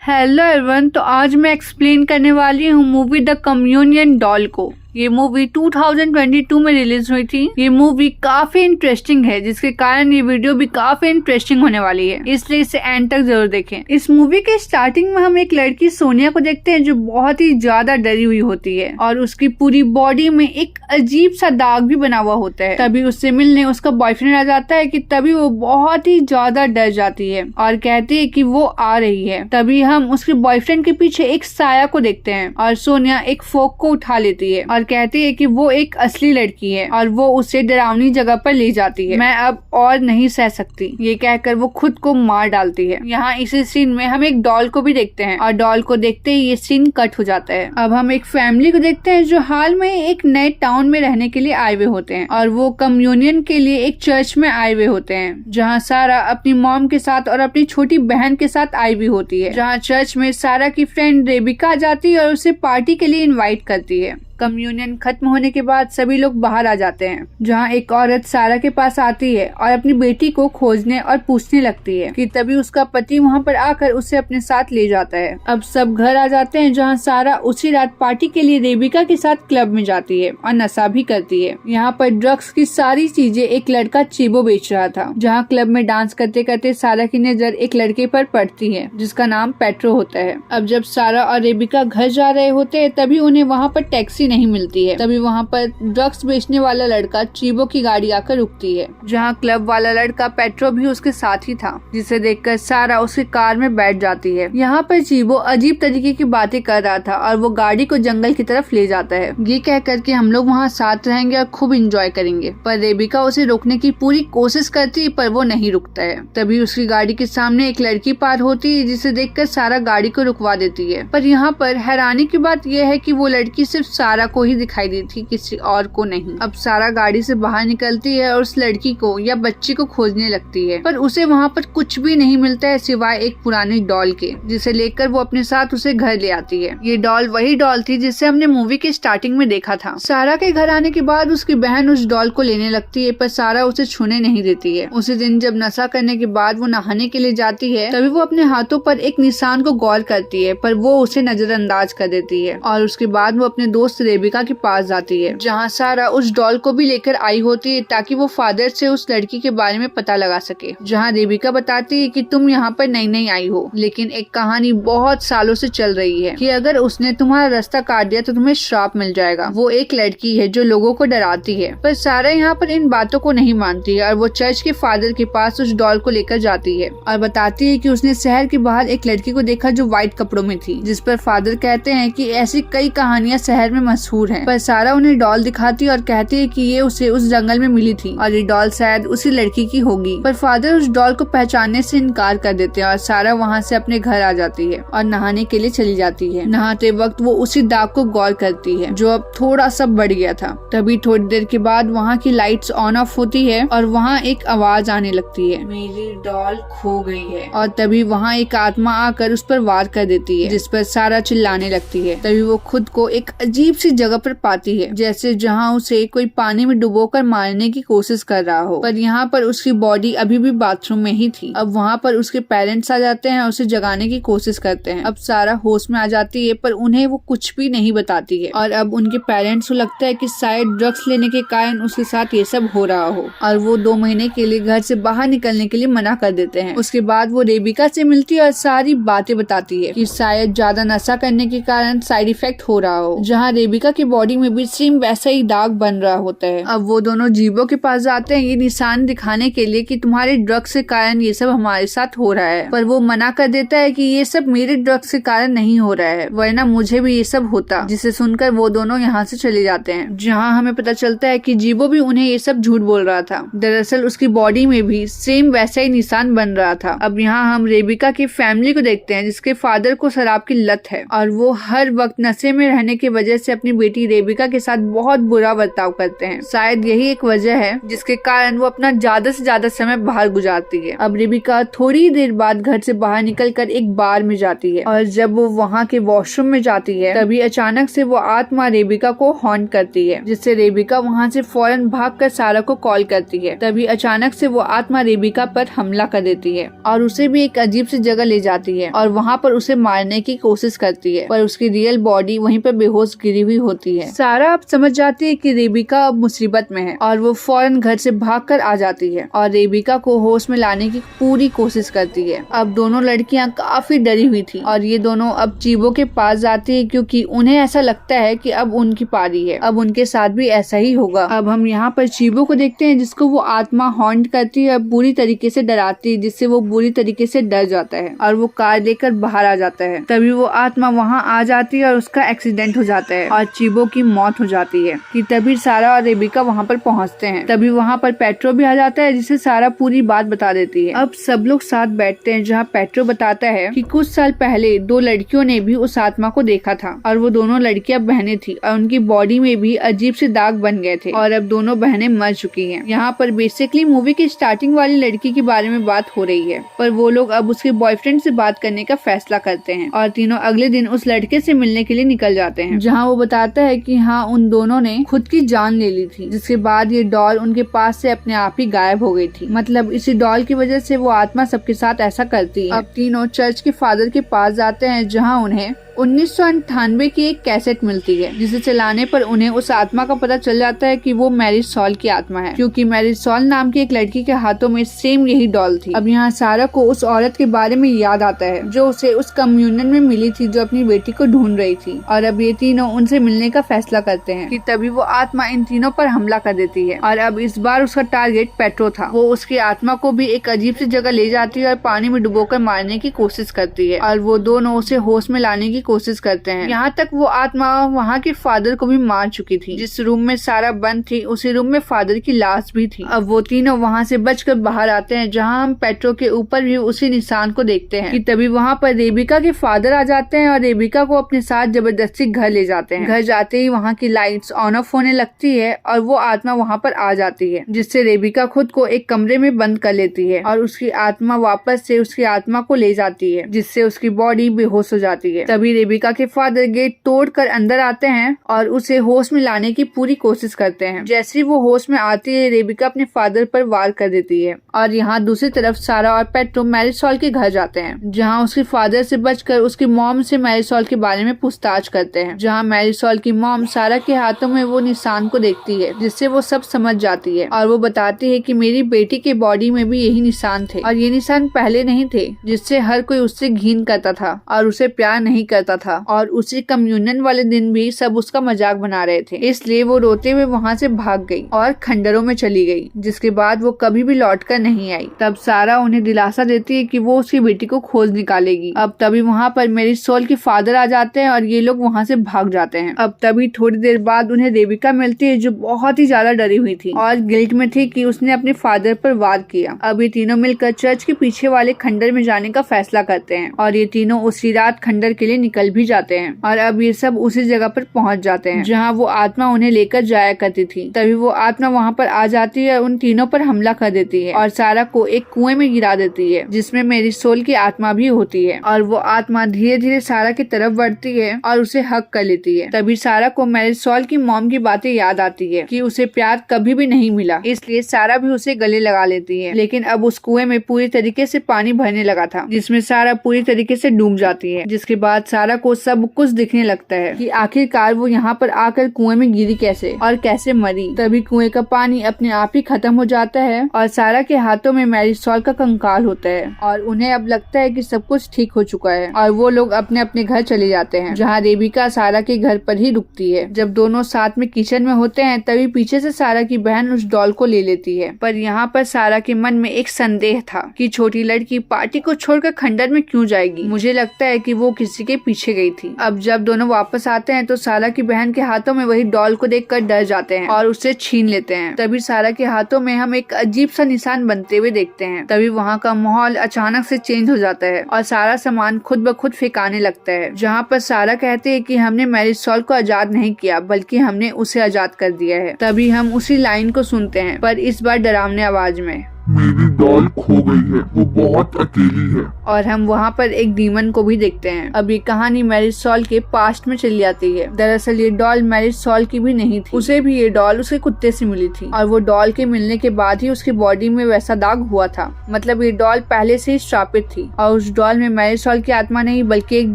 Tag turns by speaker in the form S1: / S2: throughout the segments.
S1: Hello everyone, तो आज मैं एक्सप्लेन करने वाली हूँ मूवी द कम्युनियन डॉल को। ये मूवी 2022 में रिलीज हुई थी। ये मूवी काफी इंटरेस्टिंग है, जिसके कारण ये वीडियो भी काफी इंटरेस्टिंग होने वाली है, इसलिए इसे एंड तक जरूर देखें। इस मूवी के स्टार्टिंग में हम एक लड़की सोनिया को देखते हैं जो बहुत ही ज्यादा डरी हुई होती है और उसकी पूरी बॉडी में एक अजीब सा दाग भी बना हुआ होता है। तभी उससे मिलने उसका बॉयफ्रेंड आ जाता है कि तभी वो बहुत ही ज्यादा डर जाती है और कहती है कि वो आ रही है। तभी हम उसके बॉयफ्रेंड के पीछे एक साया को देखते हैं और सोनिया एक फोक को उठा लेती है और कहती है कि वो एक असली लड़की है और वो उसे डरावनी जगह पर ले जाती है। मैं अब और नहीं सह सकती, ये कहकर वो खुद को मार डालती है। यहाँ इसी सीन में हम एक डॉल को भी देखते हैं और डॉल को देखते ही ये सीन कट हो जाता है। अब हम एक फैमिली को देखते हैं जो हाल में एक नए टाउन में रहने के लिए आए हुए होते हैं और वो कम्युनियन के लिए एक चर्च में आए हुए होते हैं, जहाँ सारा अपनी मॉम के साथ और अपनी छोटी बहन के साथ आई हुई होती है। जहाँ चर्च में सारा की फ्रेंड रेबिका आ जाती है और उसे पार्टी के लिए इनवाइट करती है। कम्युनियन खत्म होने के बाद सभी लोग बाहर आ जाते हैं, जहाँ एक औरत सारा के पास आती है और अपनी बेटी को खोजने और पूछने लगती है कि तभी उसका पति वहाँ पर आकर उसे अपने साथ ले जाता है। अब सब घर आ जाते हैं, जहाँ सारा उसी रात पार्टी के लिए रेबिका के साथ क्लब में जाती है और नशा भी करती है। यहाँ पर ड्रग्स की सारी चीजें एक लड़का चीबो बेच रहा था। जहाँ क्लब में डांस करते करते सारा की नजर एक लड़के पर पड़ती है जिसका नाम पेट्रो होता है। अब जब सारा और रेबिका घर जा रहे होते हैं तभी उन्हें वहाँ पर टैक्सी नहीं मिलती है। तभी वहाँ पर ड्रग्स बेचने वाला लड़का चीबो की गाड़ी आकर रुकती है, जहाँ क्लब वाला लड़का पेट्रो भी उसके साथ ही था, जिसे देखकर सारा उसकी कार में बैठ जाती है। यहाँ पर चीबो अजीब तरीके की बातें कर रहा था और वो गाड़ी को जंगल की तरफ ले जाता है, ये कहकर कि हम लोग वहाँ साथ रहेंगे और खूब इंजॉय करेंगे। पर रेबिका उसे रोकने की पूरी कोशिश करती है पर वो नहीं रुकता है। तभी उसकी गाड़ी के सामने एक लड़की पार होती है, जिसे देखकर सारा गाड़ी को रुकवा देती है। पर यहाँ पर हैरानी की बात यह है कि वो लड़की सिर्फ सारा को ही दिखाई दी थी, किसी और को नहीं। अब सारा गाड़ी से बाहर निकलती है और उस लड़की को या बच्ची को खोजने लगती है, पर उसे वहाँ पर कुछ भी नहीं मिलता है सिवाय एक पुरानी डॉल के, जिसे लेकर वो अपने साथ उसे घर ले आती है। ये डॉल वही डॉल थी जिसे हमने मूवी के स्टार्टिंग में देखा था। सारा के घर आने के बाद उसकी बहन उस डॉल को लेने लगती है, पर सारा उसे छूने नहीं देती है। उसी दिन जब नशा करने के बाद वो नहाने के लिए जाती है, तभी वो अपने हाथों पर एक निशान को गौर करती है, पर वो उसे नजरअंदाज कर देती है और उसके बाद वो अपने दोस्त रेबिका के पास जाती है, जहाँ सारा उस डॉल को भी लेकर आई होती है ताकि वो फादर से उस लड़की के बारे में पता लगा सके। जहाँ रेबिका बताती है कि तुम यहाँ पर नई नई आई हो, लेकिन एक कहानी बहुत सालों से चल रही है कि अगर उसने तुम्हारा रास्ता काट दिया तो तुम्हें श्राप मिल जाएगा। वो एक लड़की है जो लोगों को डराती है। पर सारा यहाँ पर इन बातों को नहीं मानती है और वो चर्च के फादर के पास उस डॉल को लेकर जाती है और बताती है कि उसने शहर के बाहर एक लड़की को देखा जो व्हाइट कपड़ों में थी, जिस पर फादर कहते हैं कि ऐसी कई कहानियां शहर में मशहूर हैं। पर सारा उन्हें डॉल दिखाती है और कहती है कि ये उसे उस जंगल में मिली थी और ये डॉल शायद उसी लड़की की होगी। पर फादर उस डॉल को पहचानने से इनकार कर देते हैं और सारा वहाँ से अपने घर आ जाती है और नहाने के लिए चली जाती है। नहाते वक्त वो उसी दाग को गौर करती है जो अब थोड़ा सा बढ़ गया था। तभी थोड़ी देर के बाद वहाँ की लाइट्स ऑन ऑफ होती है और वहाँ एक आवाज आने लगती है, मेरी डॉल खो गई है। और तभी वहाँ एक आत्मा आकर उस पर वार कर देती है, जिस पर सारा चिल्लाने लगती है। तभी वो खुद को एक अजीब सी जगह पर पाती है, जैसे जहाँ उसे कोई पानी में डुबोकर मारने की कोशिश कर रहा हो। पर यहाँ पर उसकी बॉडी अभी भी बाथरूम में ही थी। अब वहाँ पर उसके पेरेंट्स आ जाते हैं और उसे जगाने की कोशिश करते हैं। अब सारा होश में आ जाती है, पर उन्हें वो कुछ भी नहीं बताती है और अब उनके पेरेंट्स को लगता है कि शायद ड्रग्स लेने के कारण उसके साथ ये सब हो रहा हो और वो 2 महीने के लिए घर से बाहर निकलने के लिए मना कर देते हैं। उसके बाद वो रेबिका से मिलती है और सारी बातें बताती है कि शायद ज्यादा नशा करने के कारण साइड इफेक्ट हो रहा हो, जहाँ रेबिका की बॉडी में भी सेम वैसा ही दाग बन रहा होता है। अब वो दोनों जीबो के पास जाते हैं ये निशान दिखाने के लिए कि तुम्हारे ड्रग्स के कारण ये सब हमारे साथ हो रहा है, पर वो मना कर देता है कि ये सब मेरे ड्रग्स के कारण नहीं हो रहा है, वरना मुझे भी ये सब होता। जिसे सुनकर वो दोनों यहाँ से चले जाते हैं, जहाँ हमें पता चलता है कि जीबो भी उन्हें ये सब झूठ बोल रहा था। दरअसल उसकी बॉडी में भी सेम वैसा ही निशान बन रहा था। अब यहाँ हम रेबिका की फैमिली को देखते हैं, जिसके फादर को शराब की लत है और वो हर वक्त नशे में रहने की वजह से अपनी बेटी रेबिका के साथ बहुत बुरा बर्ताव करते हैं। शायद यही एक वजह है जिसके कारण वो अपना ज्यादा से ज्यादा समय बाहर गुजारती है। अब रेबिका थोड़ी देर बाद घर से बाहर निकलकर एक बार में जाती है और जब वो वहाँ के वॉशरूम में जाती है तभी अचानक से वो आत्मा रेबिका को हॉन्ट करती है, जिससे रेबिका वहाँ से फौरन भागकर सारा को कॉल करती है। तभी अचानक से वो आत्मा रेबिका पर हमला कर देती है और उसे भी एक अजीब सी जगह ले जाती है और वहाँ पर उसे मारने की कोशिश करती है, पर उसकी रियल बॉडी वहीं पर बेहोश गिरी हुई होती है। सारा अब समझ जाती है कि रेबिका अब मुसीबत में है और वो फौरन घर से भागकर आ जाती है और रेबिका को होश में लाने की पूरी कोशिश करती है। अब दोनों लड़कियां काफी डरी हुई थी और ये दोनों अब चीबो के पास जाती है क्योंकि उन्हें ऐसा लगता है कि अब उनकी पारी है, अब उनके साथ भी ऐसा ही होगा। अब हम यहाँ पर चीबो को देखते हैं जिसको वो आत्मा हॉन्ट करती है, बुरी तरीके से डराती है, जिससे वो बुरी तरीके से डर जाता है और वो कार लेकर बाहर आ जाता है। तभी वो आत्मा वहाँ आ जाती है और उसका एक्सीडेंट हो जाता है और चीबो की मौत हो जाती है। कि तभी सारा और रेबिका वहाँ पर पहुँचते हैं। तभी वहाँ पर पेट्रो भी आ जाता है जिसे सारा पूरी बात बता देती है। अब सब लोग साथ बैठते हैं जहाँ पेट्रो बताता है कि कुछ साल पहले दो लड़कियों ने भी उस आत्मा को देखा था और वो दोनों लड़कियां बहनें थी और उनकी बॉडी में भी अजीब से दाग बन गए थे और अब दोनों बहनें मर चुकी हैं। यहाँ पर बेसिकली मूवी की स्टार्टिंग वाली लड़की के बारे में बात हो रही है, पर वो लोग अब उसके बॉयफ्रेंड से बात करने का फैसला करते हैं और तीनों अगले दिन उस लड़के से मिलने के लिए निकल जाते हैं, जहाँ वो बताता है कि हाँ उन दोनों ने खुद की जान ले ली थी, जिसके बाद ये डॉल उनके पास से अपने आप ही गायब हो गई थी। मतलब इसी डॉल की वजह से वो आत्मा सबके साथ ऐसा करती है। अब तीनों चर्च के फादर के पास जाते हैं जहाँ उन्हें 1998 की एक कैसेट मिलती है, जिसे चलाने पर उन्हें उस आत्मा का पता चल जाता है कि वो मैरिज सॉल की आत्मा है, क्योंकि मैरिज सॉल नाम की एक लड़की के हाथों में सेम यही डॉल थी। अब यहाँ सारा को उस औरत के बारे में याद आता है जो उसे उस कम्युनियन में मिली थी, जो अपनी बेटी को ढूंढ रही थी और अब ये तीनों उनसे मिलने का फैसला करते हैं। कि तभी वो आत्मा इन तीनों पर हमला कर देती है और अब इस बार उसका टारगेट पेट्रो था। वो उसकी आत्मा को भी एक अजीब सी जगह ले जाती है और पानी में डुबोकर मारने की कोशिश करती है और वो दोनों उसे होश में लाने की कोशिश करते हैं। यहाँ तक वो आत्मा वहाँ के फादर को भी मार चुकी थी। जिस रूम में सारा बंद थी उसी रूम में फादर की लाश भी थी। अब वो तीनों वहाँ से बचकर बाहर आते हैं, जहाँ हम पेट्रो के ऊपर भी उसी निशान को देखते हैं। कि तभी वहाँ पर रेबिका के फादर आ जाते हैं और रेबिका को अपने साथ जबरदस्ती घर ले जाते हैं। घर जाते ही वहाँ की लाइट्स ऑन ऑफ होने लगती है और वो आत्मा वहाँ पर आ जाती है, जिससे रेबिका खुद को एक कमरे में बंद कर लेती है और उसकी आत्मा वापस से उसकी आत्मा को ले जाती है, जिससे उसकी बॉडी बेहोश हो जाती है। तभी रेबिका के फादर गेट तोड़कर अंदर आते हैं और उसे होश में लाने की पूरी कोशिश करते हैं। जैसे ही वो होश में आती है रेबिका अपने फादर पर वार कर देती है और यहाँ दूसरी तरफ सारा और पेट्रो मैरिसॉल के घर जाते हैं, जहाँ उसके फादर से बचकर उसकी मॉम से मैरिसॉल के बारे में पूछताछ करते हैं। जहाँ मैरिसॉल की मॉम सारा के हाथों में वो निशान को देखती है, जिससे वो सब समझ जाती है और वो बताती है कि मेरी बेटी के बॉडी में भी यही निशान थे और ये निशान पहले नहीं थे, जिससे हर कोई उससे घिन करता था और उसे प्यार नहीं करता था और उसी कम्युनियन वाले दिन भी सब उसका मजाक बना रहे थे। इसलिए वो रोते हुए वहाँ से भाग गई और खंडरों में चली गई, जिसके बाद वो कभी भी लौटकर नहीं आई। तब सारा उन्हें दिलासा देती है कि वो उसकी बेटी को खोज निकालेगी। अब तभी वहाँ पर मैरिसॉल के फादर आ जाते हैं और ये लोग वहाँ से भाग जाते हैं। अब तभी थोड़ी देर बाद उन्हें रेबिका मिलती है, जो बहुत ही ज्यादा डरी हुई थी और गिल्ट में थी कि उसने अपने फादर पर वार किया। अब ये तीनों मिलकर चर्च के पीछे वाले खंडर में जाने का फैसला करते हैं और ये तीनों उसी रात खंडर के लिए निकल भी जाते हैं और अब ये सब उसी जगह पर पहुंच जाते हैं जहां वो आत्मा उन्हें लेकर जाया करती थी। तभी वो आत्मा वहां पर आ जाती है और उन तीनों पर हमला कर देती है और सारा को एक कुएं में गिरा देती है, जिसमें मैरिसॉल की आत्मा भी होती है और वो आत्मा धीरे धीरे सारा की तरफ बढ़ती है और उसे हक कर लेती है। तभी सारा को मैरिसॉल की मॉम की बातें याद आती है कि उसे प्यार कभी भी नहीं मिला, इसलिए सारा भी उसे गले लगा लेती है। लेकिन अब उस कुएं में पूरी तरीके से पानी भरने लगा था, जिसमें सारा पूरी तरीके से डूब जाती है। जिसके बाद सारा को सब कुछ दिखने लगता है कि आखिरकार वो यहाँ पर आकर कुएं में गिरी कैसे और कैसे मरी। तभी कुएं का पानी अपने आप ही खत्म हो जाता है और सारा के हाथों में मैरिसॉल का कंकाल होता है और उन्हें अब लगता है कि सब कुछ ठीक हो चुका है और वो लोग अपने अपने घर चले जाते हैं, जहाँ रेबिका सारा के घर पर ही रुकती है। जब दोनों साथ में किचन में होते हैं तभी पीछे से सारा की बहन उस डॉल को ले लेती है, पर यहाँ पर सारा के मन में एक संदेह था कि छोटी लड़की पार्टी को छोड़कर खंडर में क्यों जाएगी। मुझे लगता है कि वो किसी के पीछे गई थी। अब जब दोनों वापस आते हैं तो सारा की बहन के हाथों में वही डॉल को देखकर डर जाते हैं और उससे छीन लेते हैं। तभी सारा के हाथों में हम एक अजीब सा निशान बनते हुए देखते हैं। तभी वहाँ का माहौल अचानक से चेंज हो जाता है और सारा सामान खुद ब खुद फेंकाने लगता है, जहाँ पर सारा कहते हैं कि हमने मैरिसोल को आजाद नहीं किया बल्कि हमने उसे आजाद कर दिया है। तभी हम उसी लाइन को सुनते हैं, पर इस बार डरावने आवाज में,
S2: मेरी डॉल खो गई है, वो बहुत अकेली है।
S1: और हम वहाँ पर एक डीमन को भी देखते हैं। अब ये कहानी मैरिसोल के पास्ट में चली जाती है। दरअसल ये डॉल मैरिसोल की भी नहीं थी, उसे भी ये डॉल उसके कुत्ते से मिली थी और वो डॉल के मिलने के बाद ही उसकी बॉडी में वैसा दाग हुआ था। मतलब ये डॉल पहले से ही श्रापित थी और उस डॉल में मैरिसोल की आत्मा नहीं बल्कि एक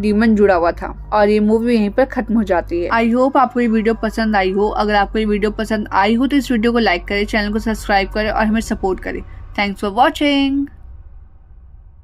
S1: डीमन जुड़ा हुआ था। और ये मूवी यहीं पर खत्म हो जाती है। आई होप आपको ये वीडियो पसंद आई हो। अगर आपको ये वीडियो पसंद आई हो तो इस वीडियो को लाइक करें, चैनल को सब्सक्राइब करें और हमें सपोर्ट करें। Thanks for watching.